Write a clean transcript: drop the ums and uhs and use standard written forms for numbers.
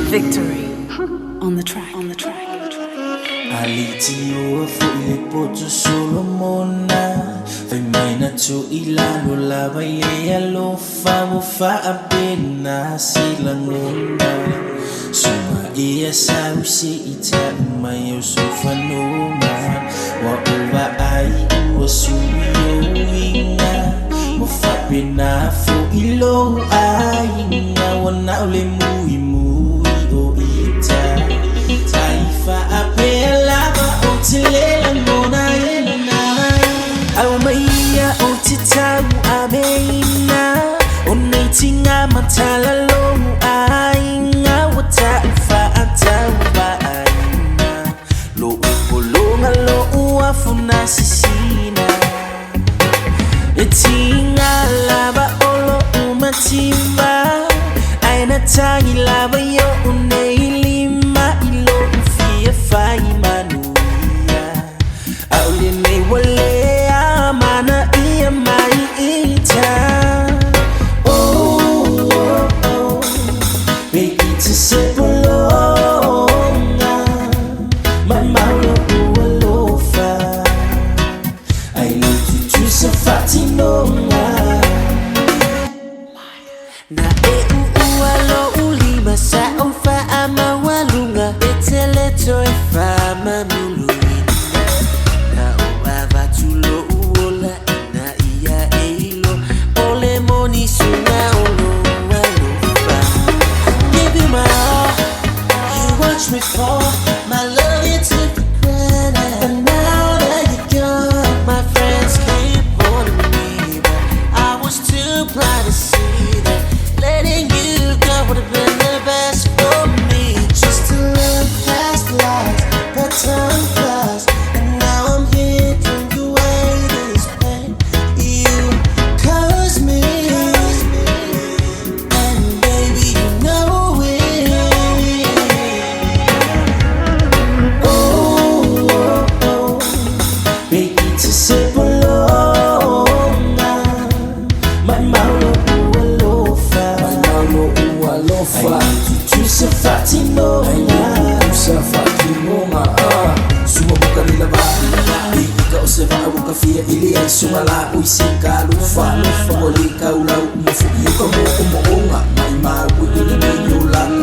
Victory on the track. Alitio foi poto Solomona Vai mai Nato ilalo la vai ALOFA Wofa abena silangona Suma ia sau se ita mai eu sofanoma Wa uva ai ua suyo inga Wofa bena fo ilo ainga Wana ule mui o ita Taifa apela ba otilela mona ena Au maia otitau abeina Oneitinga matala lo ainga Wataifa atau ba aina Lo upolonga lo uafuna sisina Etinga laba olo umatimba Aina tangi laba yo uneilima ilo ufia fai manuia Aule ne wale amana ia mai ita Oh, oh, oh Baby to sepolonga Mamaulo ualofa I need you to safatinonga Na ualo ulima sa ofa ama walunga Beteleto e fama muluina Na oava tulo uola ina ia eilo Ole moni suna olo alofa Give you my all, you watch me fall My love you took for granted But now that you're gone My friends keep warning me But I was too blind to see that Letting you go would have been the best for me Just to look past lies, but time flies And now I'm here drink away this pain You caused me And baby you know it Oh, oh, oh Baby to sepolonga My maulo ualofa I need you to safatinonga Suma buka nila ba Ikaw se va buka fia ili ay sumala Uising ka lufa Pagwali ka ulaw Umufu iyo ka mo umuunga May mauwi ili may yulang